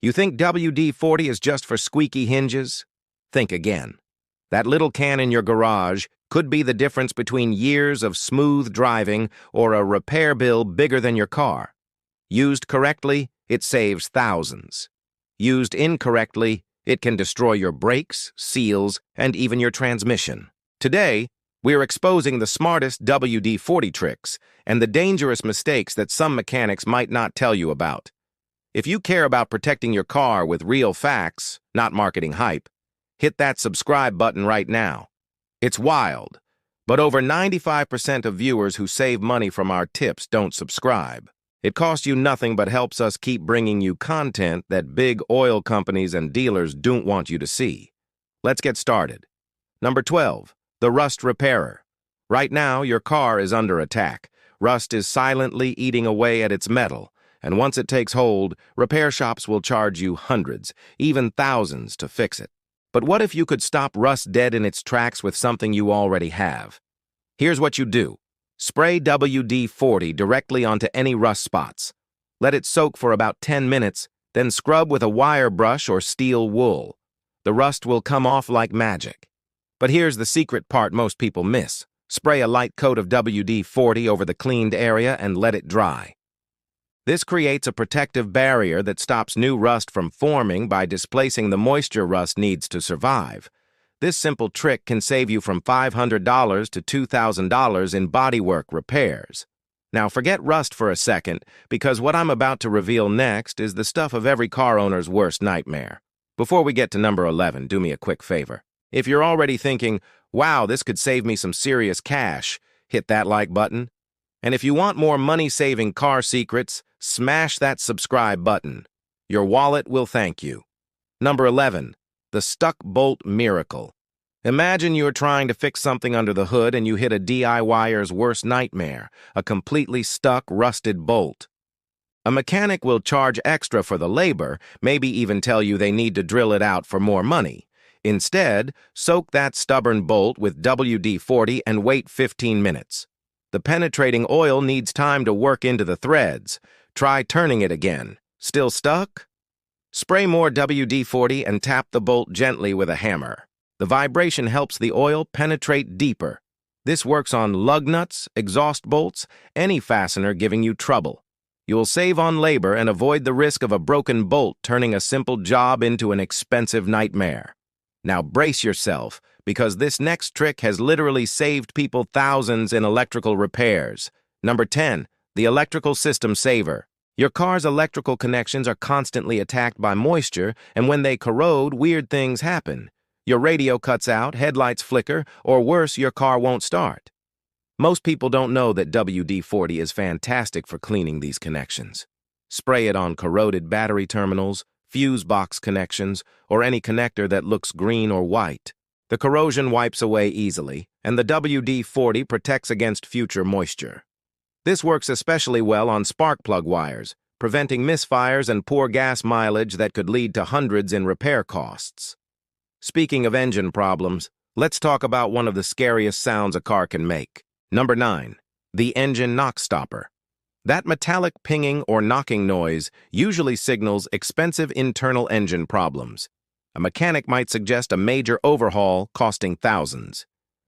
You think WD-40 is just for squeaky hinges? Think again. That little can in your garage could be the difference between years of smooth driving or a repair bill bigger than your car. Used correctly, it saves thousands. Used incorrectly, it can destroy your brakes, seals, and even your transmission. Today, we're exposing the smartest WD-40 tricks and the dangerous mistakes that some mechanics might not tell you about. If you care about protecting your car with real facts, not marketing hype, hit that subscribe button right now. It's wild, but over 95% of viewers who save money from our tips don't subscribe. It costs you nothing but helps us keep bringing you content that big oil companies and dealers don't want you to see. Let's get started. Number 12, the rust repairer. Right now, your car is under attack. Rust is silently eating away at its metal, and once it takes hold, repair shops will charge you hundreds, even thousands to fix it. But what if you could stop rust dead in its tracks with something you already have? Here's what you do. Spray WD-40 directly onto any rust spots. Let it soak for about 10 minutes, then scrub with a wire brush or steel wool. The rust will come off like magic. But here's the secret part most people miss. Spray a light coat of WD-40 over the cleaned area and let it dry. This creates a protective barrier that stops new rust from forming by displacing the moisture rust needs to survive. This simple trick can save you from $500 to $2,000 in bodywork repairs. Now forget rust for a second, because what I'm about to reveal next is the stuff of every car owner's worst nightmare. Before we get to number 11, do me a quick favor. If you're already thinking, wow, this could save me some serious cash, hit that like button. And if you want more money-saving car secrets, smash that subscribe button. Your wallet will thank you. Number 11. The stuck bolt miracle. Imagine you're trying to fix something under the hood and you hit a DIYer's worst nightmare, a completely stuck, rusted bolt. A mechanic will charge extra for the labor, maybe even tell you they need to drill it out for more money. Instead, soak that stubborn bolt with WD-40 and wait 15 minutes. The penetrating oil needs time to work into the threads. Try turning it again. Still stuck? Spray more WD-40 and tap the bolt gently with a hammer. The vibration helps the oil penetrate deeper. This works on lug nuts, exhaust bolts, any fastener giving you trouble. You'll save on labor and avoid the risk of a broken bolt turning a simple job into an expensive nightmare. Now brace yourself, because this next trick has literally saved people thousands in electrical repairs. Number 10, the electrical system saver. Your car's electrical connections are constantly attacked by moisture, and when they corrode, weird things happen. Your radio cuts out, headlights flicker, or worse, your car won't start. Most people don't know that WD-40 is fantastic for cleaning these connections. Spray it on corroded battery terminals, fuse box connections, or any connector that looks green or white. The corrosion wipes away easily, and the WD-40 protects against future moisture. This works especially well on spark plug wires, preventing misfires and poor gas mileage that could lead to hundreds in repair costs. Speaking of engine problems, let's talk about one of the scariest sounds a car can make. Number 9, the engine knock stopper. That metallic pinging or knocking noise usually signals expensive internal engine problems. A mechanic might suggest a major overhaul costing thousands.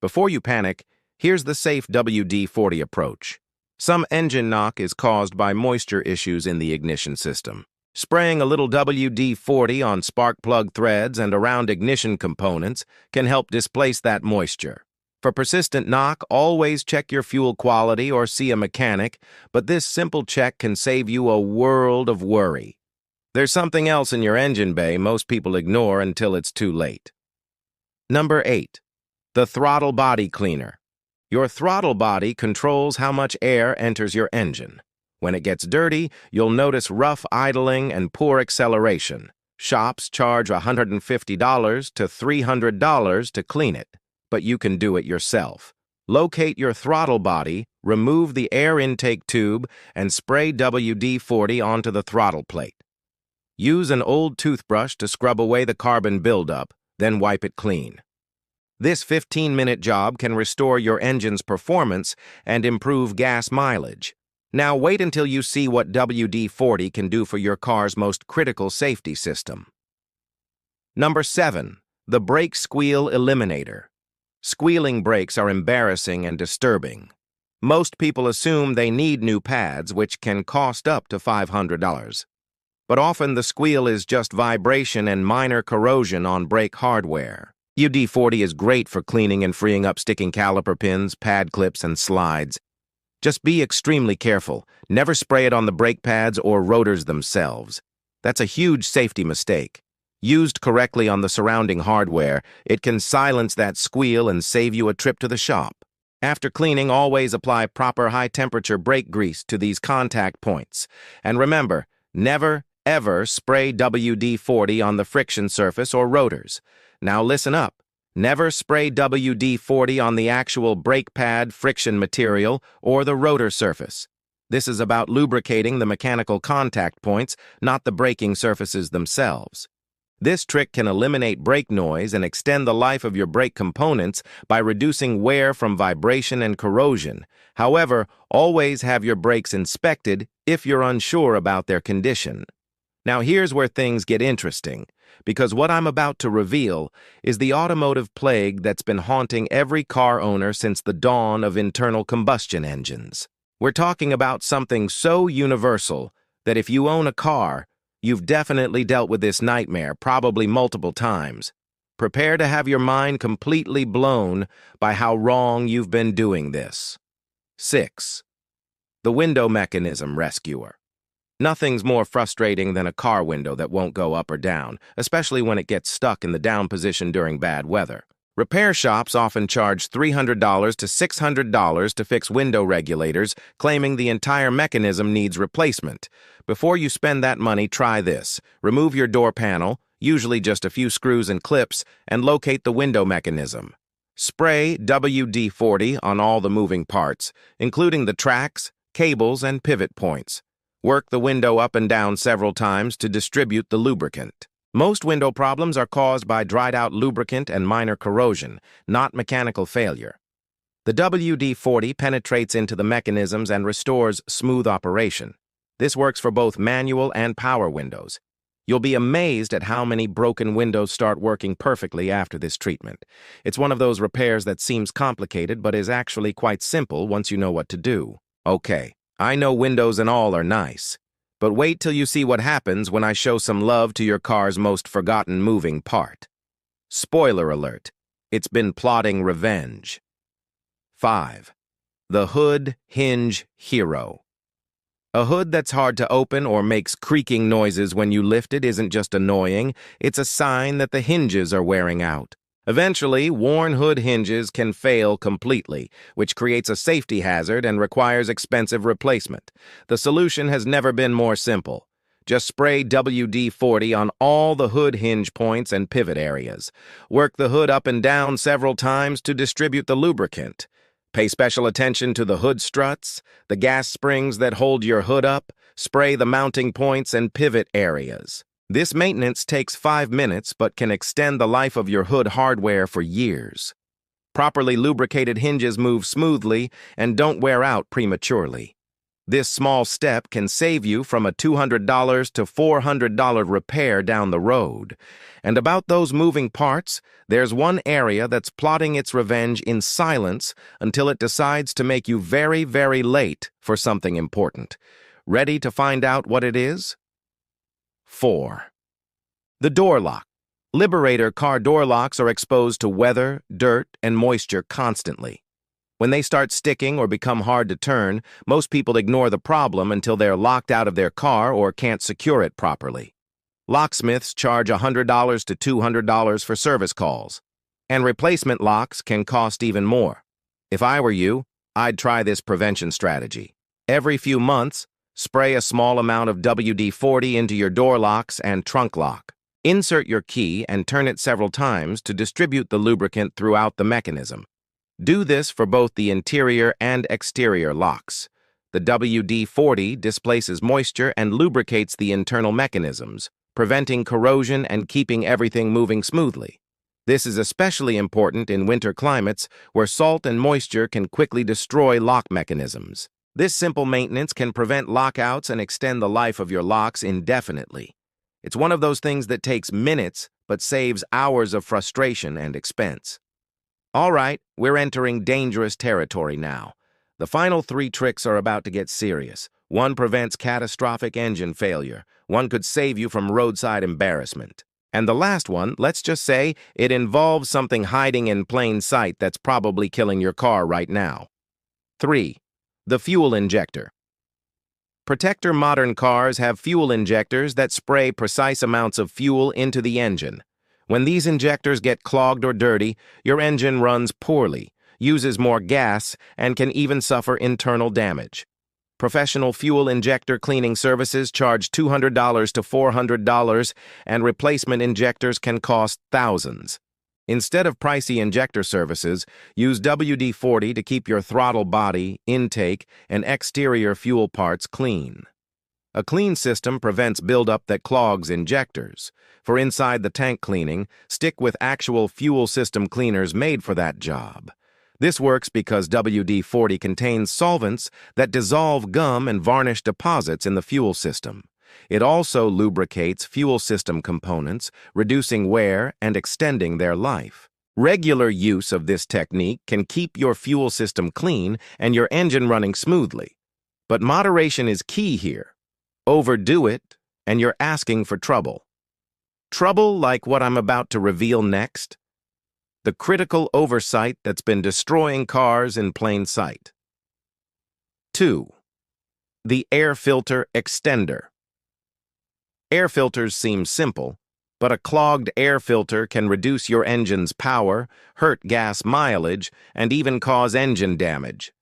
Before you panic, here's the safe WD-40 approach. Some engine knock is caused by moisture issues in the ignition system. Spraying a little WD-40 on spark plug threads and around ignition components can help displace that moisture. For persistent knock, always check your fuel quality or see a mechanic, but this simple check can save you a world of worry. There's something else in your engine bay most people ignore until it's too late. Number 8. The throttle body cleaner. Your throttle body controls how much air enters your engine. When it gets dirty, you'll notice rough idling and poor acceleration. Shops charge $150 to $300 to clean it, but you can do it yourself. Locate your throttle body, remove the air intake tube, and spray WD-40 onto the throttle plate. Use an old toothbrush to scrub away the carbon buildup, then wipe it clean. This 15-minute job can restore your engine's performance and improve gas mileage. Now wait until you see what WD-40 can do for your car's most critical safety system. Number 7. The Brake Squeal Eliminator. Squealing brakes are embarrassing and disturbing. Most people assume they need new pads, which can cost up to $500. But often the squeal is just vibration and minor corrosion on brake hardware. WD-40 is great for cleaning and freeing up sticking caliper pins, pad clips, and slides. Just be extremely careful. Never spray it on the brake pads or rotors themselves. That's a huge safety mistake. Used correctly on the surrounding hardware, it can silence that squeal and save you a trip to the shop. After cleaning, always apply proper high-temperature brake grease to these contact points. And remember, never, ever spray WD-40 on the friction surface or rotors. Now listen up. Never spray WD-40 on the actual brake pad, friction material, or the rotor surface. This is about lubricating the mechanical contact points, not the braking surfaces themselves. This trick can eliminate brake noise and extend the life of your brake components by reducing wear from vibration and corrosion. However, always have your brakes inspected if you're unsure about their condition. Now here's where things get interesting, because what I'm about to reveal is the automotive plague that's been haunting every car owner since the dawn of internal combustion engines. We're talking about something so universal that if you own a car, you've definitely dealt with this nightmare, probably multiple times. Prepare to have your mind completely blown by how wrong you've been doing this. 6. The Window Mechanism Rescuer. Nothing's more frustrating than a car window that won't go up or down, especially when it gets stuck in the down position during bad weather. Repair shops often charge $300 to $600 to fix window regulators, claiming the entire mechanism needs replacement. Before you spend that money, try this. Remove your door panel, usually just a few screws and clips, and locate the window mechanism. Spray WD-40 on all the moving parts, including the tracks, cables, and pivot points. Work the window up and down several times to distribute the lubricant. Most window problems are caused by dried-out lubricant and minor corrosion, not mechanical failure. The WD-40 penetrates into the mechanisms and restores smooth operation. This works for both manual and power windows. You'll be amazed at how many broken windows start working perfectly after this treatment. It's one of those repairs that seems complicated but is actually quite simple once you know what to do. Okay. I know windows and all are nice, but wait till you see what happens when I show some love to your car's most forgotten moving part. Spoiler alert, it's been plotting revenge. 5. The Hood Hinge Hero. A hood that's hard to open or makes creaking noises when you lift it isn't just annoying, it's a sign that the hinges are wearing out. Eventually, worn hood hinges can fail completely, which creates a safety hazard and requires expensive replacement. The solution has never been more simple. Just spray WD-40 on all the hood hinge points and pivot areas. Work the hood up and down several times to distribute the lubricant. Pay special attention to the hood struts, the gas springs that hold your hood up. Spray the mounting points and pivot areas. This maintenance takes 5 minutes but can extend the life of your hood hardware for years. Properly lubricated hinges move smoothly and don't wear out prematurely. This small step can save you from a $200 to $400 repair down the road. And about those moving parts, there's one area that's plotting its revenge in silence until it decides to make you very, very late for something important. Ready to find out what it is? 4. The door lock. Liberator car door locks are exposed to weather, dirt, and moisture constantly. When they start sticking or become hard to turn, most people ignore the problem until they're locked out of their car or can't secure it properly. Locksmiths charge $100 to $200 for service calls, and replacement locks can cost even more. If I were you, I'd try this prevention strategy. Every few months, spray a small amount of WD-40 into your door locks and trunk lock. Insert your key and turn it several times to distribute the lubricant throughout the mechanism. Do this for both the interior and exterior locks. The WD-40 displaces moisture and lubricates the internal mechanisms, preventing corrosion and keeping everything moving smoothly. This is especially important in winter climates where salt and moisture can quickly destroy lock mechanisms. This simple maintenance can prevent lockouts and extend the life of your locks indefinitely. It's one of those things that takes minutes but saves hours of frustration and expense. All right, we're entering dangerous territory now. The final 3 tricks are about to get serious. One prevents catastrophic engine failure. One could save you from roadside embarrassment. And the last one, let's just say, it involves something hiding in plain sight that's probably killing your car right now. 3. The fuel injector. Protector modern cars have fuel injectors that spray precise amounts of fuel into the engine. When these injectors get clogged or dirty, your engine runs poorly, uses more gas, and can even suffer internal damage. Professional fuel injector cleaning services charge $200 to $400, and replacement injectors can cost thousands. Instead of pricey injector services, use WD-40 to keep your throttle body, intake, and exterior fuel parts clean. A clean system prevents buildup that clogs injectors. For inside the tank cleaning, stick with actual fuel system cleaners made for that job. This works because WD-40 contains solvents that dissolve gum and varnish deposits in the fuel system. It also lubricates fuel system components, reducing wear and extending their life. Regular use of this technique can keep your fuel system clean and your engine running smoothly. But moderation is key here. Overdo it, and you're asking for trouble. Trouble like what I'm about to reveal next? The critical oversight that's been destroying cars in plain sight. 2. The air filter extender. Air filters seem simple, but a clogged air filter can reduce your engine's power, hurt gas mileage, and even cause engine damage.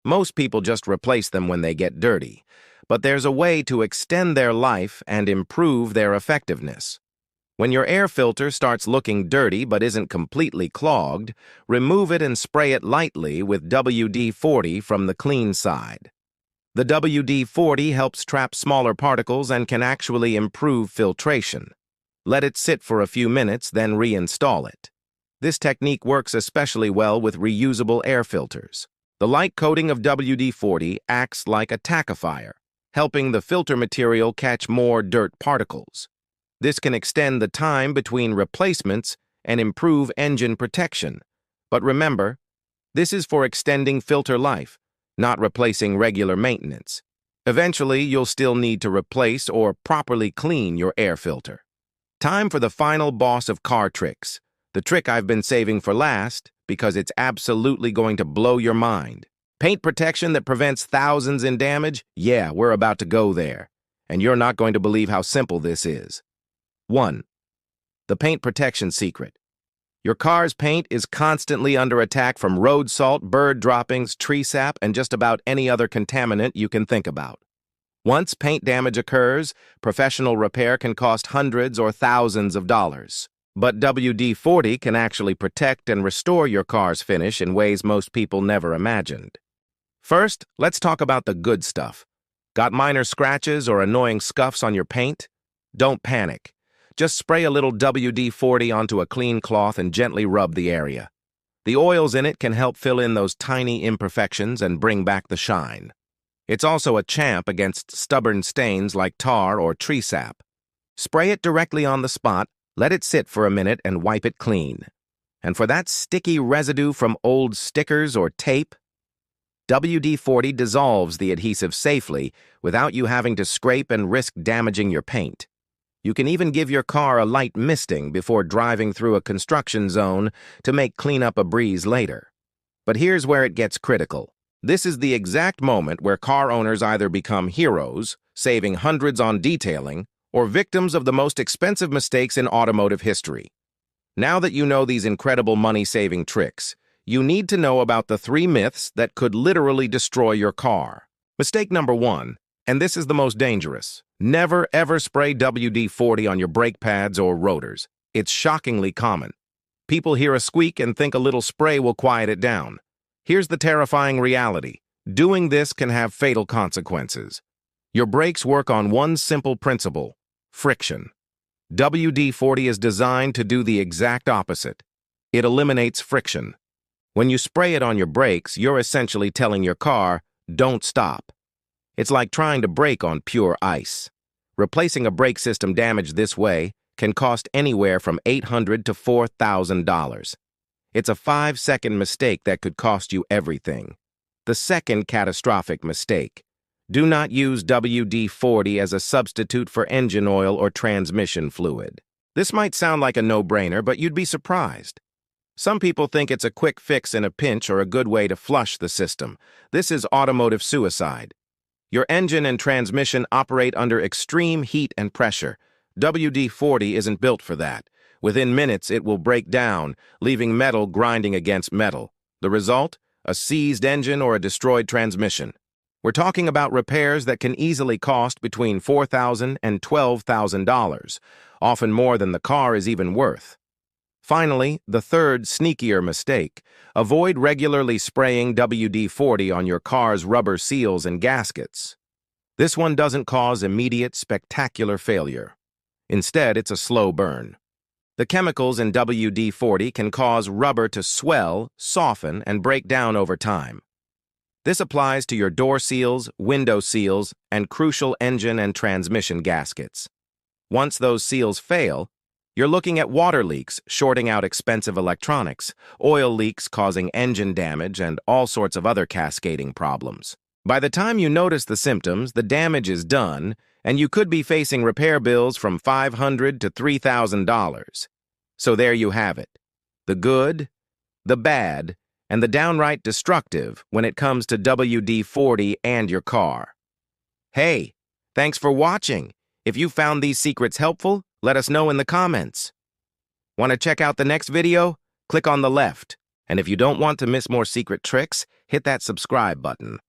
Most people just replace them when they get dirty, but there's a way to extend their life and improve their effectiveness. When your air filter starts looking dirty but isn't completely clogged, remove it and spray it lightly with WD-40 from the clean side. The WD-40 helps trap smaller particles and can actually improve filtration. Let it sit for a few minutes, then reinstall it. This technique works especially well with reusable air filters. The light coating of WD-40 acts like a tackifier, helping the filter material catch more dirt particles. This can extend the time between replacements and improve engine protection. But remember, this is for extending filter life, not replacing regular maintenance. Eventually, you'll still need to replace or properly clean your air filter. Time for the final boss of car tricks, the trick I've been saving for last because it's absolutely going to blow your mind. Paint protection that prevents thousands in damage? Yeah, we're about to go there. And you're not going to believe how simple this is. 1. The paint protection secret. Your car's paint is constantly under attack from road salt, bird droppings, tree sap, and just about any other contaminant you can think about. Once paint damage occurs, professional repair can cost hundreds or thousands of dollars. But WD-40 can actually protect and restore your car's finish in ways most people never imagined. First, let's talk about the good stuff. Got minor scratches or annoying scuffs on your paint? Don't panic. Just spray a little WD-40 onto a clean cloth and gently rub the area. The oils in it can help fill in those tiny imperfections and bring back the shine. It's also a champ against stubborn stains like tar or tree sap. Spray it directly on the spot, let it sit for a minute, and wipe it clean. And for that sticky residue from old stickers or tape, WD-40 dissolves the adhesive safely without you having to scrape and risk damaging your paint. You can even give your car a light misting before driving through a construction zone to make cleanup a breeze later. But here's where it gets critical. This is the exact moment where car owners either become heroes, saving hundreds on detailing, or victims of the most expensive mistakes in automotive history. Now that you know these incredible money-saving tricks, you need to know about the 3 myths that could literally destroy your car. Mistake number 1, and this is the most dangerous. Never ever spray WD-40 on your brake pads or rotors. It's shockingly common. People hear a squeak and think a little spray will quiet it down. Here's the terrifying reality. Doing this can have fatal consequences. Your brakes work on one simple principle: friction. WD-40 is designed to do the exact opposite. It eliminates friction. When you spray it on your brakes, you're essentially telling your car, Don't stop. It's like trying to brake on pure ice. Replacing a brake system damaged this way can cost anywhere from $800 to $4,000. It's a 5-second mistake that could cost you everything. The second catastrophic mistake: do not use WD-40 as a substitute for engine oil or transmission fluid. This might sound like a no-brainer, but you'd be surprised. Some people think it's a quick fix in a pinch or a good way to flush the system. This is automotive suicide. Your engine and transmission operate under extreme heat and pressure. WD-40 isn't built for that. Within minutes, it will break down, leaving metal grinding against metal. The result? A seized engine or a destroyed transmission. We're talking about repairs that can easily cost between $4,000 and $12,000, often more than the car is even worth. Finally, the third, sneakier mistake: avoid regularly spraying WD-40 on your car's rubber seals and gaskets. This one doesn't cause immediate, spectacular failure. Instead, it's a slow burn. The chemicals in WD-40 can cause rubber to swell, soften, and break down over time. This applies to your door seals, window seals, and crucial engine and transmission gaskets. Once those seals fail, you're looking at water leaks, shorting out expensive electronics, oil leaks causing engine damage, and all sorts of other cascading problems. By the time you notice the symptoms, the damage is done, and you could be facing repair bills from $500 to $3,000. So there you have it: the good, the bad, and the downright destructive when it comes to WD-40 and your car. Hey, thanks for watching. If you found these secrets helpful, let us know in the comments. Want to check out the next video? Click on the left. And if you don't want to miss more secret tricks, hit that subscribe button.